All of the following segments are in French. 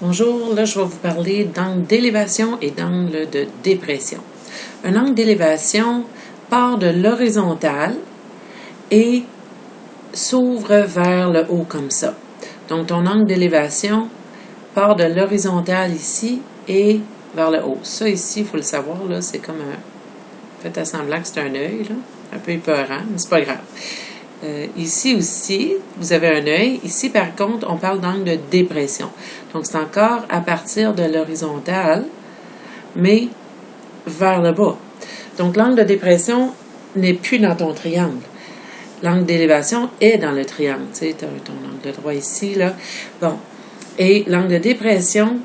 Bonjour, là je vais vous parler d'angle d'élévation et d'angle de dépression. Un angle d'élévation part de l'horizontale et s'ouvre vers le haut comme ça. Donc ton angle d'élévation part de l'horizontale ici et vers le haut. Ça ici, il faut le savoir, là, c'est comme un... Faites à semblant que c'est un œil, là, un peu épeurant, mais c'est pas grave. Ici aussi, vous avez un œil. Ici, par contre, on parle d'angle de dépression. Donc, c'est encore à partir de l'horizontale, mais vers le bas. Donc, l'angle de dépression n'est plus dans ton triangle. L'angle d'élévation est dans le triangle. Tu sais, tu as ton angle droit ici, là. Bon. Et l'angle de dépression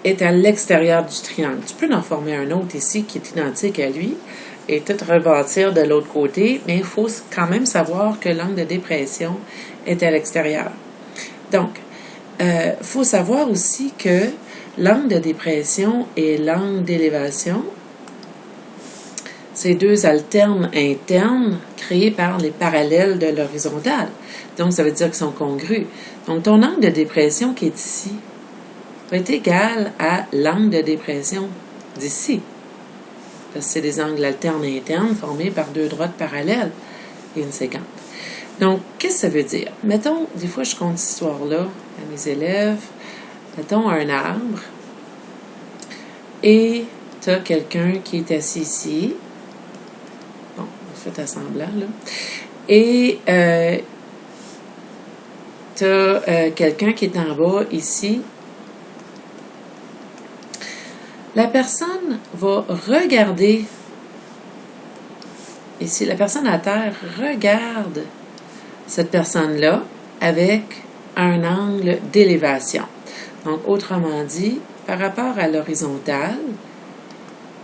est à l'extérieur du triangle. Tu peux en former un autre ici qui est identique à lui et tout rebâtir de l'autre côté, mais il faut quand même savoir que l'angle de dépression est à l'extérieur. Donc, il faut savoir aussi que l'angle de dépression et l'angle d'élévation, c'est deux alternes internes créés par les parallèles de l'horizontale. Donc, ça veut dire qu'ils sont congrus. Donc, ton angle de dépression qui est ici va être égal à l'angle de dépression d'ici. C'est des angles alternes et internes formés par deux droites parallèles et une séquente. Donc, qu'est-ce que ça veut dire? Mettons, des fois, je compte cette histoire-là à mes élèves. Mettons un arbre et tu as quelqu'un qui est assis ici. Bon, faites à semblant, là. Et tu as quelqu'un qui est en bas ici. La personne va regarder, ici, la personne à terre regarde cette personne-là avec un angle d'élévation. Donc, autrement dit, par rapport à l'horizontale,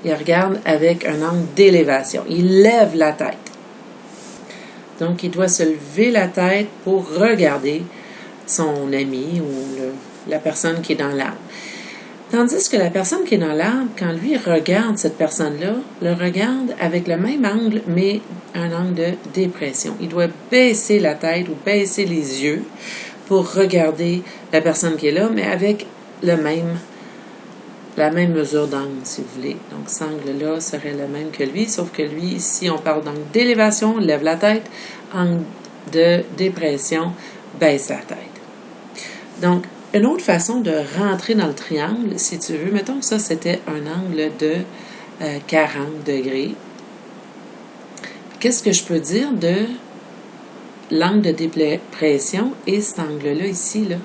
il regarde avec un angle d'élévation. Il lève la tête. Donc, il doit se lever la tête pour regarder son ami ou la personne qui est dans l'arbre. Tandis que la personne qui est dans l'arbre, quand lui regarde cette personne-là, le regarde avec le même angle, mais un angle de dépression. Il doit baisser la tête ou baisser les yeux pour regarder la personne qui est là, mais avec la même mesure d'angle, si vous voulez. Donc, cet angle-là serait le même que lui, sauf que lui, ici, on parle d'angle d'élévation, lève la tête, angle de dépression, baisse la tête. Donc, une autre façon de rentrer dans le triangle, si tu veux, mettons que ça, c'était un angle de 40 degrés. Qu'est-ce que je peux dire de l'angle de dépression et cet angle-là ici, là?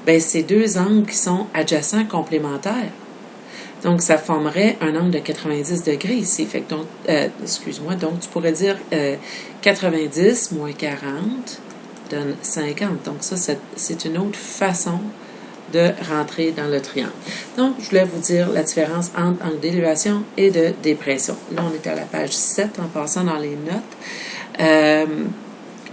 Bien, c'est deux angles qui sont adjacents, complémentaires. Donc, ça formerait un angle de 90 degrés ici. Fait que donc, donc tu pourrais dire 90 moins 40 donne 50. Donc, ça, c'est une autre façon de rentrer dans le triangle. Donc, je voulais vous dire la différence entre angle d'élévation et de dépression. Là, on est à la page 7 en passant dans les notes.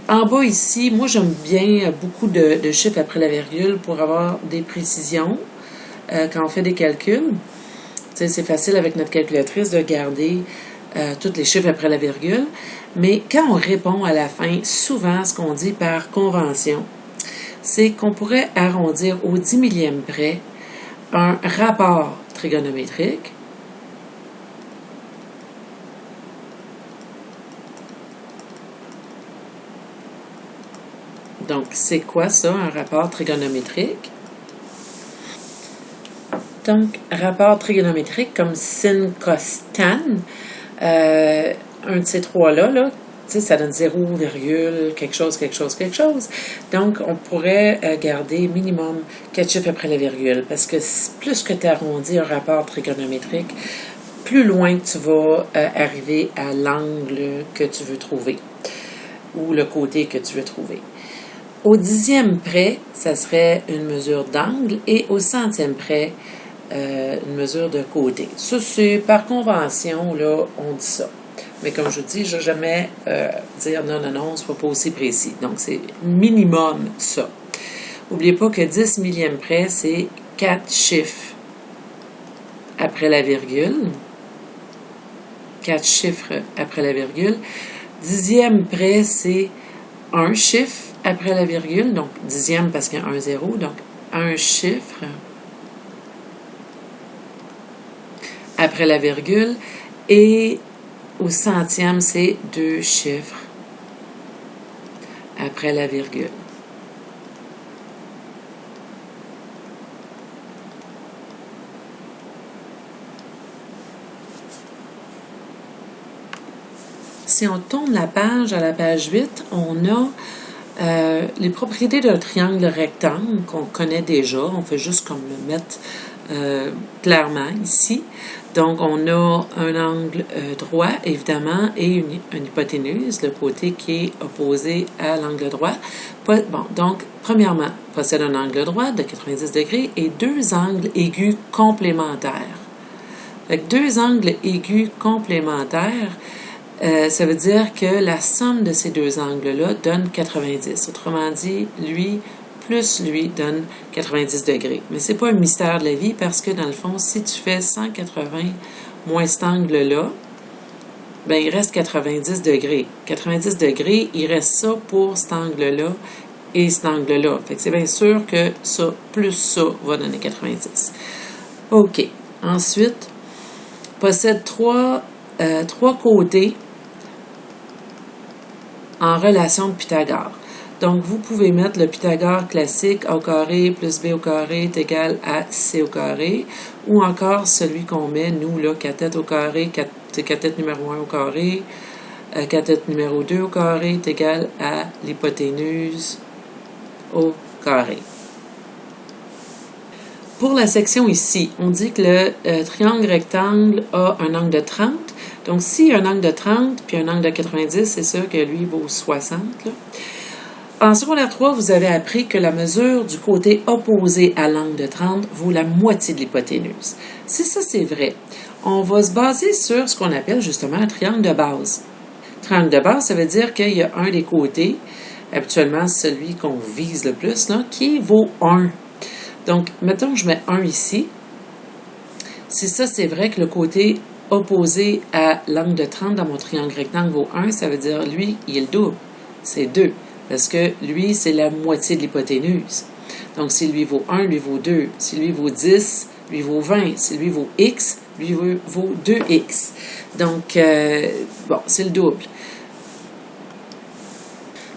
En bas ici, moi, j'aime bien beaucoup de chiffres après la virgule pour avoir des précisions quand on fait des calculs. Tu sais, c'est facile avec notre calculatrice de garder tous les chiffres après la virgule. Mais quand on répond à la fin, souvent, ce qu'on dit par convention, c'est qu'on pourrait arrondir au 10 millième près un rapport trigonométrique Donc, c'est quoi ça, un rapport trigonométrique? Donc, rapport trigonométrique comme sin, cos, tan, un de ces trois-là, là, tu sais, ça donne 0, quelque chose. Donc, on pourrait garder minimum 4 chiffres après la virgule, parce que plus que tu arrondis un rapport trigonométrique, plus loin que tu vas arriver à l'angle que tu veux trouver, ou le côté que tu veux trouver. Au 10e près, ça serait une mesure d'angle, et au 100e près, une mesure de côté. Ça, c'est par convention, là, on dit ça. Mais comme je vous dis, je ne vais jamais dire non, ce n'est pas aussi précis. Donc, c'est minimum ça. N'oubliez pas que 10 millième près, c'est 4 chiffres après la virgule. 4 chiffres après la virgule. 10e près, c'est un chiffre après la virgule. Donc, 10e parce qu'il y a un 0. Donc, un chiffre après la virgule et au centième, c'est 2 chiffres après la virgule. Si on tourne la page à la page 8, on a les propriétés d'un triangle rectangle qu'on connaît déjà. On fait juste comme le mettre clairement ici. Donc, on a un angle droit, évidemment, et une hypoténuse, le côté qui est opposé à l'angle droit. Bon, donc, premièrement, possède un angle droit de 90 degrés et deux angles aigus complémentaires. Avec deux angles aigus complémentaires, ça veut dire que la somme de ces deux angles-là donne 90. Autrement dit, lui plus lui donne 90 degrés. Mais c'est pas un mystère de la vie parce que, dans le fond, si tu fais 180 moins cet angle-là, ben il reste 90 degrés. 90 degrés, il reste ça pour cet angle-là et cet angle-là. Fait que c'est bien sûr que ça plus ça va donner 90. OK. Ensuite, possède trois côtés en relation de Pythagore. Donc, vous pouvez mettre le Pythagore classique A au carré plus B au carré est égal à C au carré, ou encore celui qu'on met, nous, là, cathète au carré, cathète numéro 1 au carré, cathète numéro 2 au carré est égal à l'hypoténuse au carré. Pour la section ici, on dit que le triangle rectangle a un angle de 30. Donc, s'il y a un angle de 30 puis un angle de 90, c'est sûr que lui vaut 60, là. En secondaire 3, vous avez appris que la mesure du côté opposé à l'angle de 30 vaut la moitié de l'hypoténuse. Si ça, c'est vrai, on va se baser sur ce qu'on appelle justement un triangle de base. Triangle de base, ça veut dire qu'il y a un des côtés, habituellement celui qu'on vise le plus, là, qui vaut 1. Donc, mettons que je mets 1 ici. Si ça, c'est vrai que le côté opposé à l'angle de 30 dans mon triangle rectangle vaut 1, ça veut dire lui, il est le double. C'est 2. Parce que lui, c'est la moitié de l'hypoténuse. Donc, si lui vaut 1, lui vaut 2. Si lui vaut 10, lui vaut 20. Si lui vaut x, lui vaut 2x. Donc, bon, c'est le double.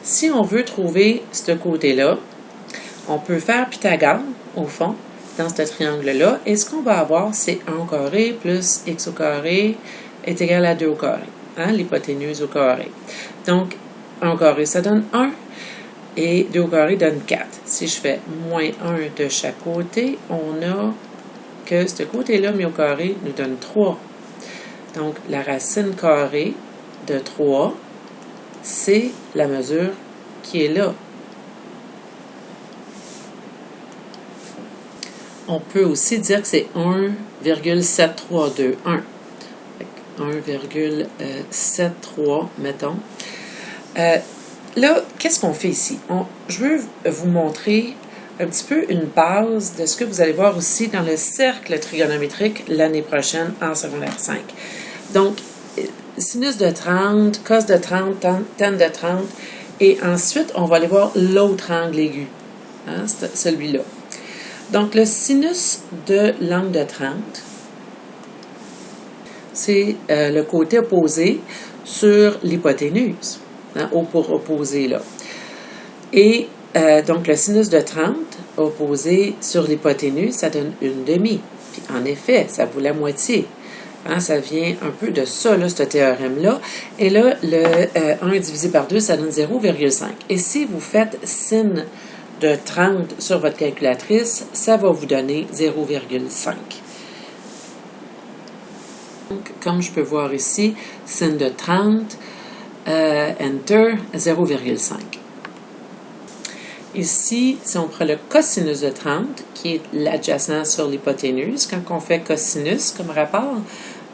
Si on veut trouver ce côté-là, on peut faire Pythagore, au fond, dans ce triangle-là. Et ce qu'on va avoir, c'est 1 au carré plus x au carré est égal à 2 au carré. Hein, l'hypoténuse au carré. Donc, 1 au carré, ça donne 1. Et 2 au carré donne 4. Si je fais moins 1 de chaque côté, on a que ce côté-là mis au carré nous donne 3. Donc, la racine carrée de 3, c'est la mesure qui est là. On peut aussi dire que c'est 1,7321. 1,73, mettons. Là, qu'est-ce qu'on fait ici? Je veux vous montrer un petit peu une base de ce que vous allez voir aussi dans le cercle trigonométrique l'année prochaine en secondaire 5. Donc, sinus de 30, cos de 30, tan de 30, et ensuite, on va aller voir l'autre angle aigu, hein, celui-là. Donc, le sinus de l'angle de 30, c'est le côté opposé sur l'hypoténuse. Hein, pour opposer là. Et donc, le sinus de 30 opposé sur l'hypoténuse, ça donne une demi. Puis, en effet, ça vaut la moitié. Hein, ça vient un peu de ça, là, ce théorème-là. Et là, le 1 divisé par 2, ça donne 0,5. Et si vous faites sin de 30 sur votre calculatrice, ça va vous donner 0,5. Donc, comme je peux voir ici, sin de 30, Enter, 0,5. Ici, si on prend le cosinus de 30, qui est l'adjacent sur l'hypoténuse, quand on fait cosinus comme rapport,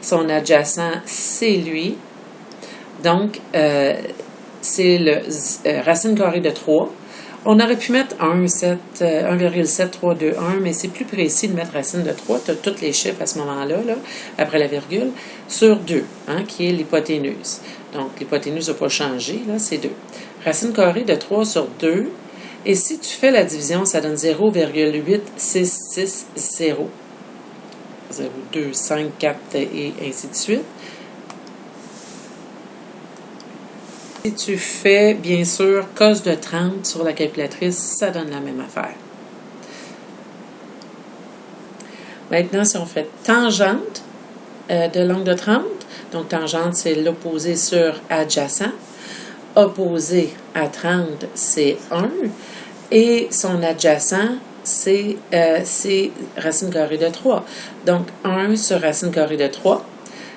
son adjacent, c'est lui. Donc, c'est le racine carrée de 3. On aurait pu mettre 1,7321, mais c'est plus précis de mettre racine de 3. Tu as tous les chiffres à ce moment-là, là, après la virgule, sur 2, hein, qui est l'hypoténuse. Donc, l'hypoténuse n'a pas changé, là, c'est 2. Racine carrée de 3 sur 2, Et si tu fais la division, ça donne 0,8660. 0, 2, 5, 4 et ainsi de suite. Si tu fais, bien sûr, cos de 30 sur la calculatrice, ça donne la même affaire. Maintenant, si on fait tangente de l'angle de 30, donc tangente, c'est l'opposé sur adjacent. Opposé à 30, c'est 1. Et son adjacent, c'est racine carrée de 3. Donc, 1 sur racine carrée de 3,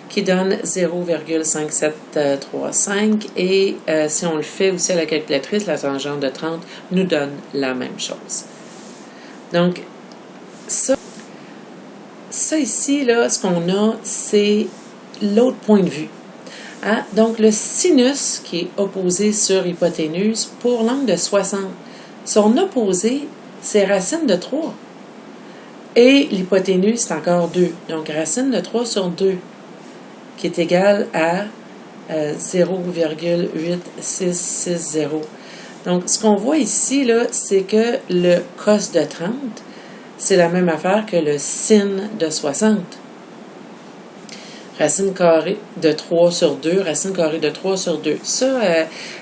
qui donne 0,5735. Et si on le fait aussi à la calculatrice, la tangente de 30 nous donne la même chose. Donc, ça ici, là, ce qu'on a, c'est l'autre point de vue. Hein? Donc, le sinus qui est opposé sur hypoténuse pour l'angle de 60. Son opposé, c'est racine de 3. Et l'hypoténuse, c'est encore 2. Donc, racine de 3 sur 2, qui est égale à 0,8660. Donc, ce qu'on voit ici, là, c'est que le cos de 30, c'est la même affaire que le sin de 60. Racine carrée de 3 sur 2, racine carrée de 3 sur 2. Ça,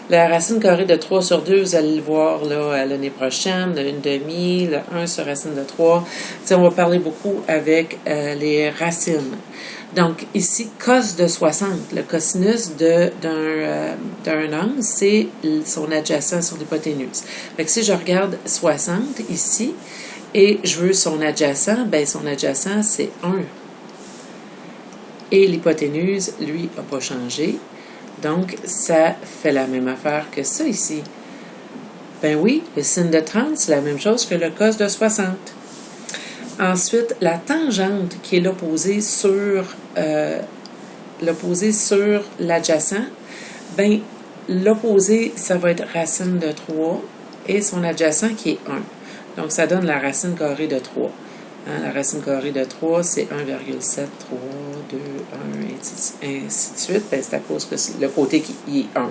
la racine carrée de 3 sur 2, vous allez le voir là l'année prochaine, le 1/2, le 1 sur racine de 3. T'sais, on va parler beaucoup avec les racines. Donc, ici, cos de 60. Le cosinus d'un angle, c'est son adjacent sur l'hypoténuse. Fait que si je regarde 60 ici, et je veux son adjacent, ben son adjacent, c'est 1. Et l'hypoténuse, lui, n'a pas changé. Donc, ça fait la même affaire que ça ici. Ben oui, le sin de 30, c'est la même chose que le cos de 60. Ensuite, la tangente qui est l'opposé sur l'adjacent, ben l'opposé, ça va être racine de 3 et son adjacent qui est 1. Donc, ça donne la racine carrée de 3. Hein, la racine carrée de 3, c'est 1,7, 3, 2, 1, ainsi de suite. Ben, c'est à cause que le côté qui est 1.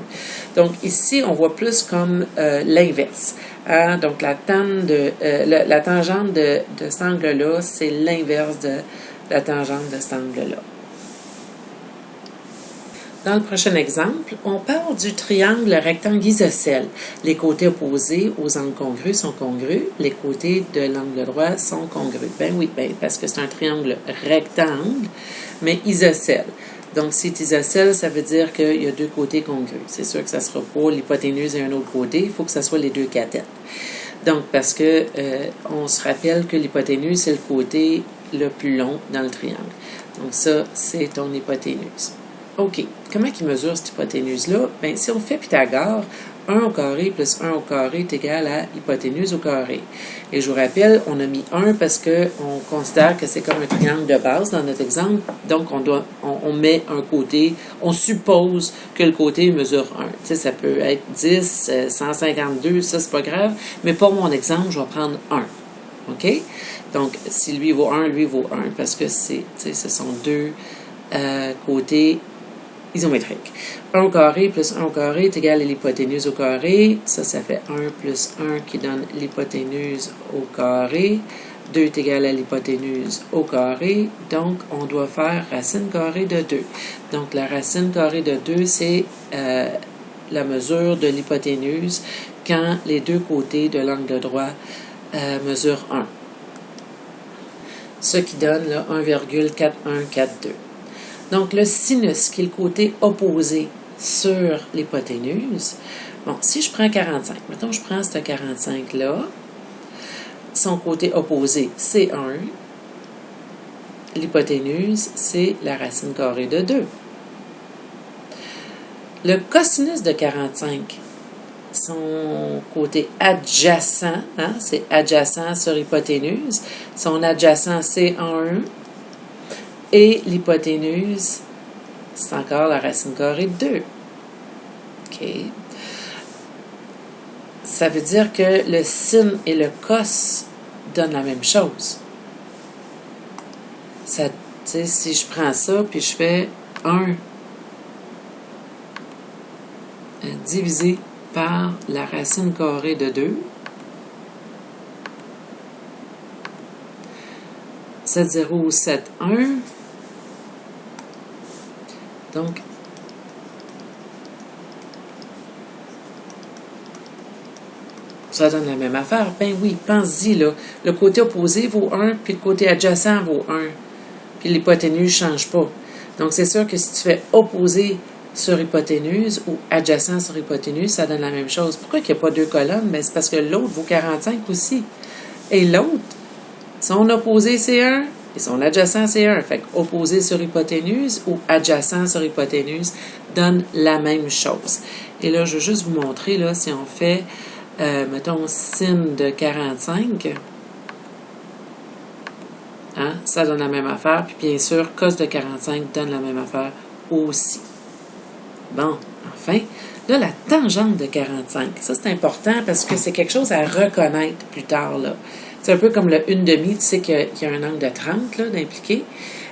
Donc, ici, on voit plus comme l'inverse. Hein, donc, la tangente de cet angle-là, c'est l'inverse de la tangente de cet angle-là. Dans le prochain exemple, on parle du triangle rectangle isocèle. Les côtés opposés aux angles congrus sont congrus, les côtés de l'angle droit sont congrus. Ben oui, parce que c'est un triangle rectangle, mais isocèle. Donc, si c'est isocèle, ça veut dire qu'il y a deux côtés congrus. C'est sûr que ça ne sera pas l'hypoténuse et un autre côté, il faut que ça soit les deux cathètes. Donc, parce que on se rappelle que l'hypoténuse, c'est le côté le plus long dans le triangle. Donc, ça, c'est ton hypoténuse. OK. Comment il mesure cette hypoténuse-là? Bien, si on fait Pythagore, 1 au carré plus 1 au carré est égal à hypoténuse au carré. Et je vous rappelle, on a mis 1 parce qu'on considère que c'est comme un triangle de base dans notre exemple. Donc, on met un côté, on suppose que le côté mesure 1. Tu sais, ça peut être 10, 152, ça, c'est pas grave. Mais pour mon exemple, je vais prendre 1. OK? Donc, si lui vaut 1, lui vaut 1 parce que ce sont deux côtés isométrique. 1 au carré plus 1 au carré est égal à l'hypoténuse au carré. Ça fait 1 plus 1 qui donne l'hypoténuse au carré. 2 est égal à l'hypoténuse au carré. Donc, on doit faire racine carrée de 2. Donc, la racine carrée de 2, c'est la mesure de l'hypoténuse quand les deux côtés de l'angle droit mesurent 1. Ce qui donne là, 1,4142. Donc, le sinus, qui est le côté opposé sur l'hypoténuse, bon, si je prends 45, mettons je prends ce 45-là, son côté opposé, c'est 1. L'hypoténuse, c'est la racine carrée de 2. Le cosinus de 45, son côté adjacent, hein, c'est adjacent sur hypoténuse, son adjacent, c'est 1. Et l'hypoténuse, c'est encore la racine carrée de 2. OK. Ça veut dire que le sin et le cos donnent la même chose. Ça, si je prends ça, puis je fais 1 divisé par la racine carrée de 2, 7,0, 7,1. Donc, ça donne la même affaire. Ben oui, pense-y, là. Le côté opposé vaut 1, puis le côté adjacent vaut 1. Puis l'hypoténuse ne change pas. Donc, c'est sûr que si tu fais opposé sur hypoténuse ou adjacent sur hypoténuse, ça donne la même chose. Pourquoi il n'y a pas deux colonnes? Ben, c'est parce que l'autre vaut 45 aussi. Et l'autre, son opposé, c'est 1, et son adjacent, c'est 1. Fait qu'opposé sur hypoténuse ou adjacent sur hypoténuse donne la même chose. Et là, je vais juste vous montrer, là, si on fait... mettons, sin de 45, hein, ça donne la même affaire. Puis bien sûr, cos de 45 donne la même affaire aussi. Bon, enfin, là, la tangente de 45, ça c'est important parce que c'est quelque chose à reconnaître plus tard, là. C'est un peu comme le 1/2, tu sais qu'il y a un angle de 30, là, d'impliqué.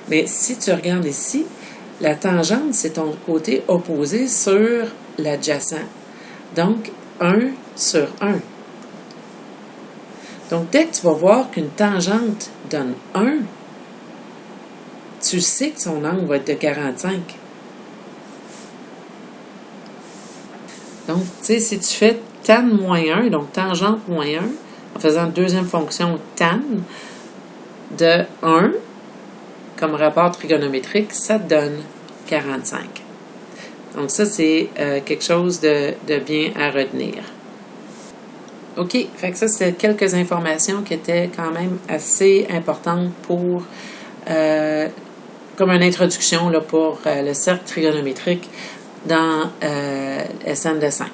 Mais si tu regardes ici, la tangente, c'est ton côté opposé sur l'adjacent. Donc, 1 sur 1. Donc, dès que tu vas voir qu'une tangente donne 1, tu sais que son angle va être de 45. Donc, tu sais, si tu fais tan moins 1, donc tangente moins 1, en faisant deuxième fonction tan de 1, comme rapport trigonométrique, ça te donne 45. Donc, ça, c'est quelque chose de bien à retenir. OK, fait que ça, c'est quelques informations qui étaient quand même assez importantes pour, comme une introduction là, pour le cercle trigonométrique dans SN de 5.